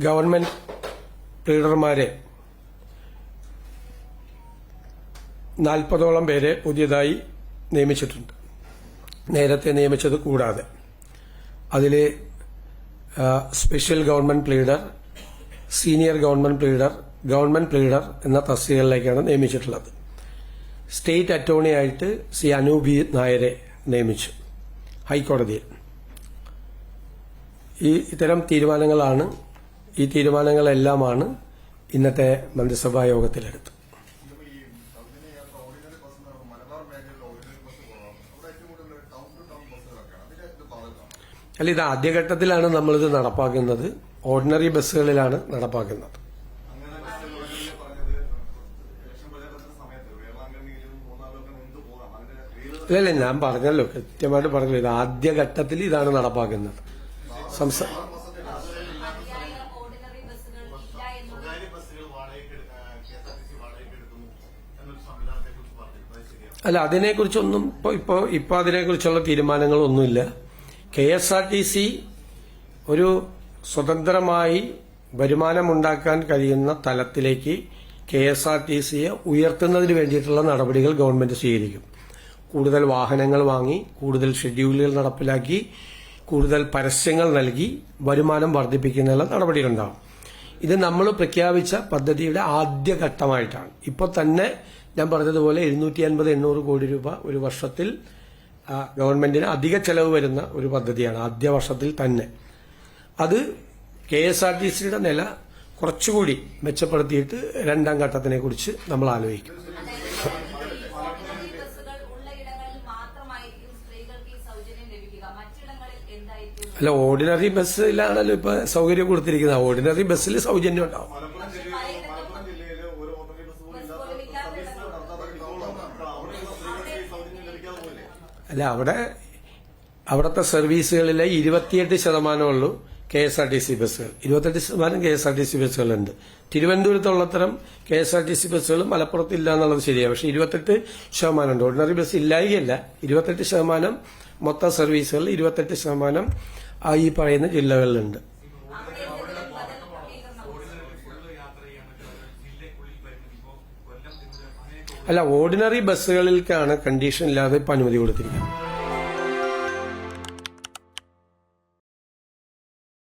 Government ലീഡർമാരെ 40ഓളം പേരെ പുതിയതായി നിയമിച്ചിട്ടുണ്ട്. നേരത്തെ നിയമിച്ചത് കൂടാതെ അതിൽ special government leader, senior government leader എന്ന തസ്തികകളിലേക്കാണ് നിയമിച്ചിട്ടുള്ളത്. സ്റ്റേറ്റ് അറ്റോർണിയായിട്ട് സി അനൂപ് നായരെ നിയമിച്ചു ഹൈക്കോടതിയിൽ. ഇത്തരം തീരുമാനങ്ങളാണ്, ഈ തീരുമാനങ്ങളെല്ലാമാണ് ഇന്നത്തെ മന്ത്രിസഭാ യോഗത്തിലെടുത്തത്. അല്ല, ഇത് ആദ്യഘട്ടത്തിലാണ് നമ്മളിത് നടപ്പാക്കുന്നത്. ഓർഡിനറി ബസ്സുകളിലാണ് നടപ്പാക്കുന്നത്. അല്ലല്ല, ഞാൻ പറഞ്ഞല്ലോ, കൃത്യമായിട്ട് പറഞ്ഞല്ലോ, ഇത് ആദ്യഘട്ടത്തിൽ ഇതാണ് നടപ്പാക്കുന്നത്. അല്ല, അതിനെക്കുറിച്ചൊന്നും ഇപ്പൊ അതിനെക്കുറിച്ചുള്ള തീരുമാനങ്ങളൊന്നുമില്ല. KSRTC ഒരു സ്വതന്ത്രമായി വരുമാനമുണ്ടാക്കാൻ കഴിയുന്ന തലത്തിലേക്ക് KSRTCയെ ഉയർത്തുന്നതിന് വേണ്ടിയിട്ടുള്ള നടപടികൾ ഗവൺമെന്റ് സ്വീകരിക്കും. കൂടുതൽ വാഹനങ്ങൾ വാങ്ങി, കൂടുതൽ ഷെഡ്യൂളുകൾ നടപ്പിലാക്കി, കൂടുതൽ പരസ്യങ്ങൾ നൽകി വരുമാനം വർദ്ധിപ്പിക്കുന്നതിനുള്ള നടപടികളുണ്ടാകും. ഇത് നമ്മൾ പ്രഖ്യാപിച്ച പദ്ധതിയുടെ ആദ്യഘട്ടമായിട്ടാണ്. ഇപ്പോൾ തന്നെ ഞാൻ പറഞ്ഞതുപോലെ 750-800 കോടി രൂപ ഒരു വർഷത്തിൽ ഗവൺമെന്റിന് അധിക ചെലവ് വരുന്ന ഒരു പദ്ധതിയാണ് ആദ്യ വർഷത്തിൽ തന്നെ. അത് KSRTCയുടെ നില കുറച്ചുകൂടി മെച്ചപ്പെടുത്തിയിട്ട് രണ്ടാം ഘട്ടത്തിനെ കുറിച്ച് നമ്മൾ ആലോചിക്കും. അല്ല, ഓർഡിനറി ബസ്സിലാണല്ലോ ഇപ്പൊ സൗകര്യം കൊടുത്തിരിക്കുന്നത്. ഓർഡിനറി ബസ്സിൽ സൗജന്യം ഉണ്ടാവും. അല്ല, അവിടുത്തെ സർവീസുകളിലെ 28% ഉള്ളൂ KSRTC ബസ്സുകൾ. 28% KSRTC ബസ്സുകളുണ്ട്. തിരുവനന്തപുരത്തുള്ളത്തരം KSRTC ബസ്സുകൾ മലപ്പുറത്ത് ഇല്ല എന്നുള്ളത് ശരിയാണ്. പക്ഷെ 28% ഉണ്ട്. ഓർഡിനറി ബസ് ഇല്ലായികയല്ല, 28% മൊത്തം സർവീസുകളിൽ 28% ഈ പറയുന്ന ജില്ലകളിലുണ്ട്. അല്ല, ഓർഡിനറി ബസ്സുകളിലേക്കാണ് കണ്ടീഷൻ ഇല്ലാതെ ഇപ്പൊ അനുമതി കൊടുത്തിരിക്കുന്നത്.